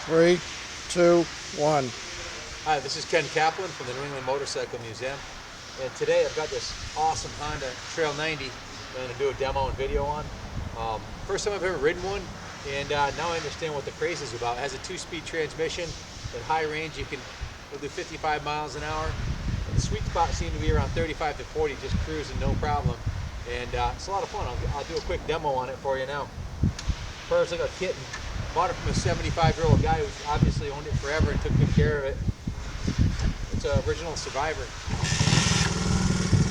Three, two, one. Hi, this is Ken Kaplan from the New England Motorcycle Museum, and today I've got this awesome Honda Trail 90 I'm going to do a demo and video on. First time I've ever ridden one, and now I understand what the craze is about. It has a 2-speed transmission at high range. It'll do 55 miles an hour. And the sweet spot seemed to be around 35 to 40, just cruising no problem. And it's a lot of fun. I'll do a quick demo on it for you now. First, I got a kit and bought it from a 75-year-old guy who's obviously owned it forever and took good care of it. It's an original Survivor.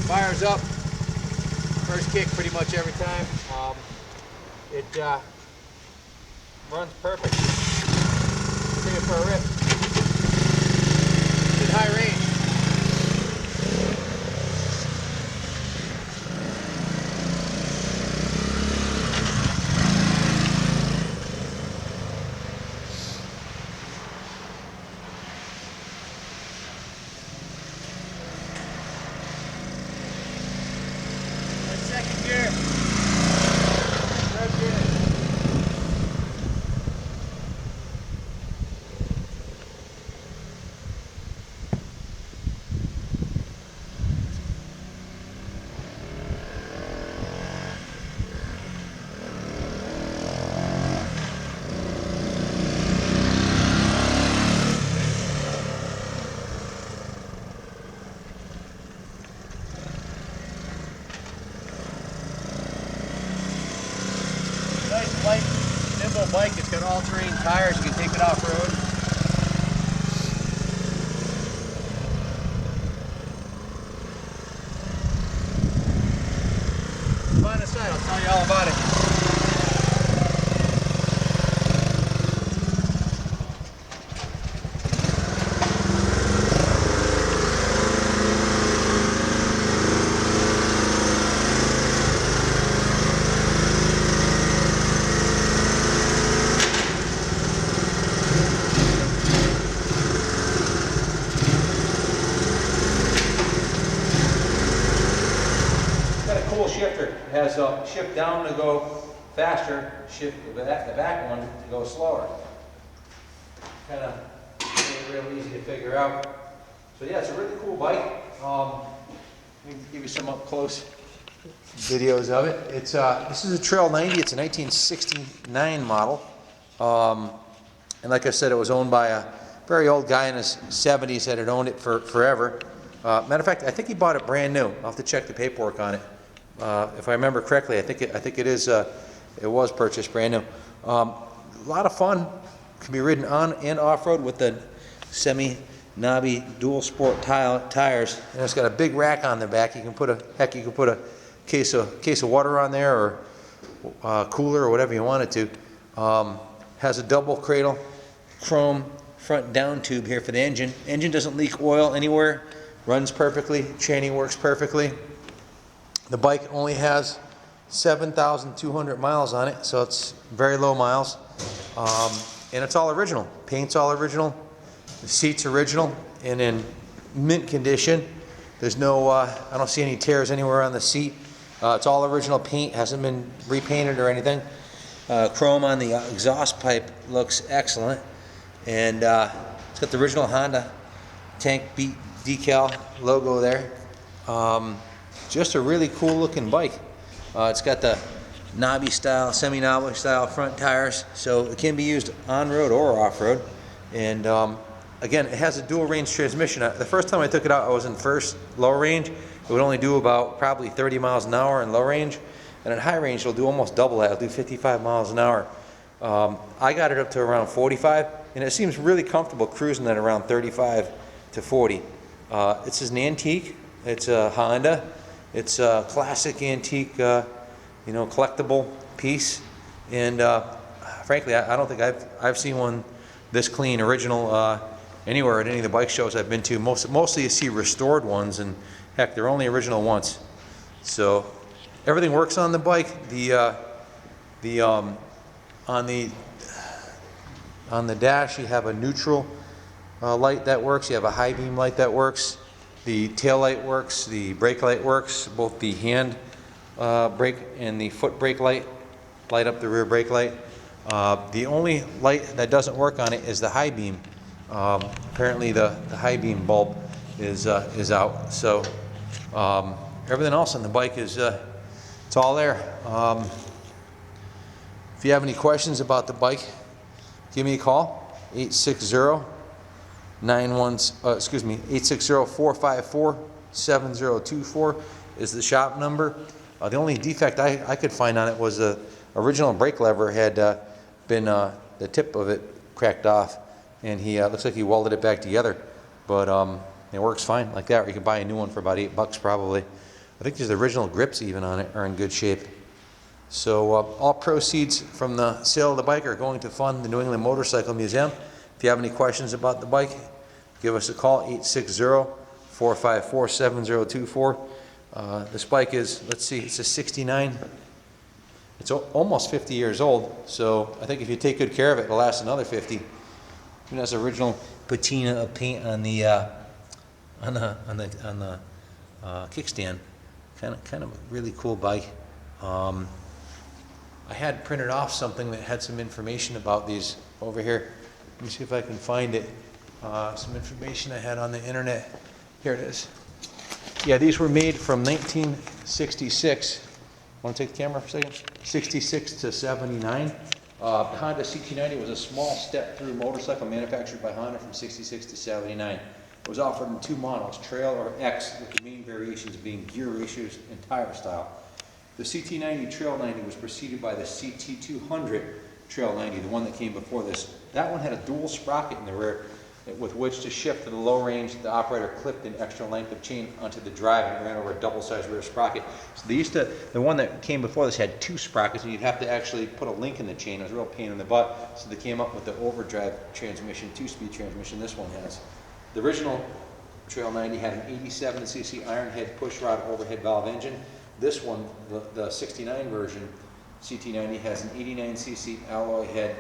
Fires up. First kick pretty much every time. It runs perfect. Take it for a rip. It's at high range. Second gear. Third gear. Nice, light, nimble bike. It's got all-terrain tires. You can take it off-road. Find a side. I'll tell you all about it. Cool shifter. It has a shift down to go faster, shift the back one to go slower. Kind of real easy to figure out. So yeah, it's a really cool bike. Let me give you some up close videos of it. It's this is a Trail 90. It's a 1969 model, and like I said, it was owned by a very old guy in his 70s that had owned it for forever. Matter of fact, I think he bought it brand new. I'll have to check the paperwork on it. If I remember correctly, I think it was purchased brand new. A lot of fun. Can be ridden on and off-road with the semi-knobby dual sport tires, and it's got a big rack on the back. You can put a case of water on there, or cooler, or whatever you want it to. Has a double cradle, chrome front down tube here for the engine. Engine doesn't leak oil anywhere. Runs perfectly. Chaining works perfectly. The bike only has 7,200 miles on it, so it's very low miles. And it's all original. Paint's all original. The seat's original and in mint condition. There's no, I don't see any tears anywhere on the seat. It's all original paint, hasn't been repainted or anything. Chrome on the exhaust pipe looks excellent. And it's got the original Honda tank beat decal logo there. Just a really cool looking bike. It's got the knobby style, semi-knobby style front tires, so it can be used on-road or off-road. And again, it has a dual range transmission. The first time I took it out, I was in first low range. It would only do about probably 30 miles an hour in low range, and at high range it'll do almost double that. It'll do 55 miles an hour. I got it up to around 45, and it seems really comfortable cruising at around 35 to 40. It's an antique. It's a Honda. It's a classic antique, collectible piece, and frankly, I don't think I've seen one this clean, original, anywhere at any of the bike shows I've been to. Mostly you see restored ones, and heck, they're only original once. So everything works on the bike. On the dash, you have a neutral light that works. You have a high beam light that works. The tail light works, the brake light works, both the hand brake and the foot brake light up the rear brake light. The only light that doesn't work on it is the high beam. Apparently the high beam bulb is out. So everything else on the bike is it's all there. If you have any questions about the bike, give me a call. 860-454-7024 is the shop number. The only defect I could find on it was the original brake lever had been the tip of it cracked off, and he looks like he welded it back together. But it works fine like that. Or you can buy a new one for about $8 probably. I think the original grips even on it are in good shape. So all proceeds from the sale of the bike are going to fund the New England Motorcycle Museum. If you have any questions about the bike, give us a call, 860-454-7024. This bike is, let's see, it's a 69. It's almost 50 years old, so I think if you take good care of it, it'll last another 50. It has original patina of paint on the kickstand. Kind of a really cool bike. I had printed off something that had some information about these over here. Let me see if I can find it. Some information I had on the internet. Here it is. Yeah, these were made from 1966. Want to take the camera for a second? 66 to 79. Honda CT90 was a small step-through motorcycle manufactured by Honda from 66 to 79. It was offered in two models, Trail or X, with the main variations being gear ratios and tire style. The CT90 Trail 90 was preceded by the CT200 Trail 90, the one that came before this. That one had a dual sprocket in the rear with which to shift to the low range. The operator clipped an extra length of chain onto the drive and ran over a double-sized rear sprocket. So the one that came before this had two sprockets, and you'd have to actually put a link in the chain. It was a real pain in the butt. So they came up with the overdrive transmission, two-speed transmission this one has. The original Trail 90 had an 87cc iron head pushrod overhead valve engine. This one, the 69 version, CT90, has an 89cc alloy head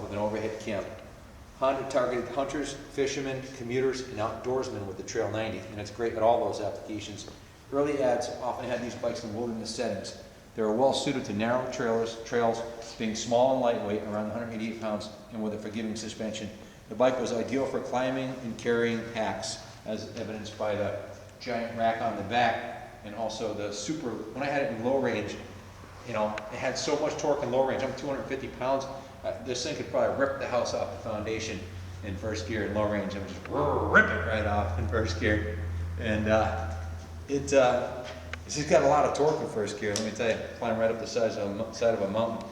with an overhead cam. Honda targeted hunters, fishermen, commuters, and outdoorsmen with the Trail 90, and it's great at all those applications. Early ads often had these bikes in wilderness settings. They were well suited to narrow trails, being small and lightweight, around 188 pounds, and with a forgiving suspension. The bike was ideal for climbing and carrying packs, as evidenced by the giant rack on the back, and also the super, when I had it in low range, you know, it had so much torque in low range. I'm 250 pounds. This thing could probably rip the house off the foundation in first gear in low range. I would just rip it right off in first gear. And it's just got a lot of torque in first gear, let me tell you. Climb right up the side of a mountain.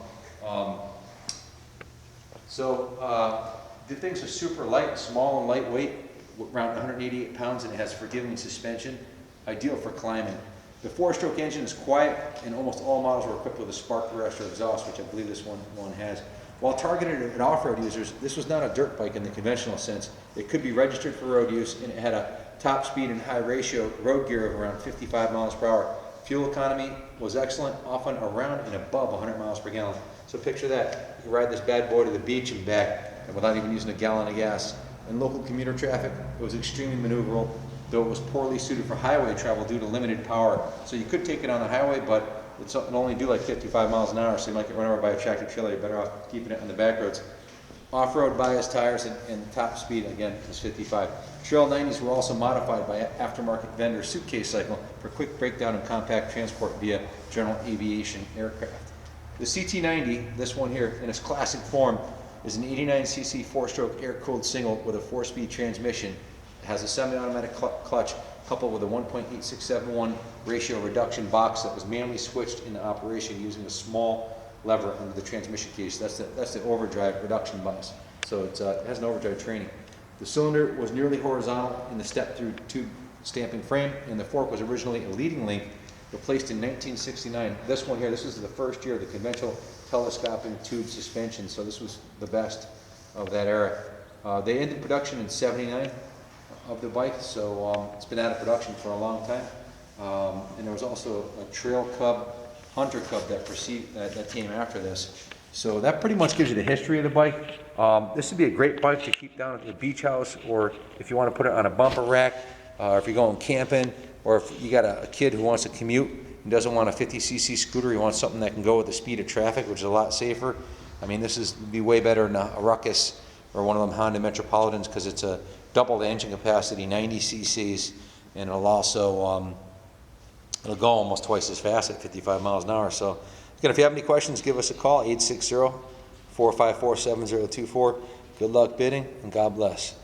The things are super light, small and lightweight, around 188 pounds, and it has forgiving suspension, ideal for climbing. The four-stroke engine is quiet, and almost all models were equipped with a spark arrestor exhaust, which I believe this one has. While targeted at off-road users, this was not a dirt bike in the conventional sense. It could be registered for road use, and it had a top speed and high ratio road gear of around 55 miles per hour. Fuel economy was excellent, often around and above 100 miles per gallon. So picture that. You can ride this bad boy to the beach and back without even using a gallon of gas. In local commuter traffic, it was extremely maneuverable, though it was poorly suited for highway travel due to limited power. So you could take it on the highway, but it'll only do like 55 miles an hour, so you might get run over by a tractor trailer. You're better off keeping it on the back roads. Off-road bias tires and top speed, again, is 55. Trail 90s were also modified by aftermarket vendor Suitcase Cycle for quick breakdown and compact transport via general aviation aircraft. The CT90, this one here, in its classic form, is an 89cc four-stroke air-cooled single with a four-speed transmission. It has a semi-automatic clutch coupled with a 1.8671 ratio reduction box that was manually switched into operation using a small lever under the transmission case. That's the overdrive reduction bias. So it has an overdrive training. The cylinder was nearly horizontal in the step-through tube stamping frame, and the fork was originally a leading link, replaced in 1969. This one here, this is the first year of the conventional telescoping tube suspension, so this was the best of that era. They ended production in 79 of the bike, so it's been out of production for a long time. And there was also a Trail Cub, Hunter Cub that came after this. So that pretty much gives you the history of the bike. This would be a great bike to keep down at the beach house, or if you want to put it on a bumper rack, or if you're going camping, or if you got a kid who wants to commute and doesn't want a 50cc scooter, he wants something that can go with the speed of traffic, which is a lot safer. I mean, this is be way better than a Ruckus or one of them Honda Metropolitans, because it's a double the engine capacity, 90 cc's, and it'll also it'll go almost twice as fast at 55 miles an hour. So again, if you have any questions, give us a call, 860-454-7024. Good luck bidding, and God bless.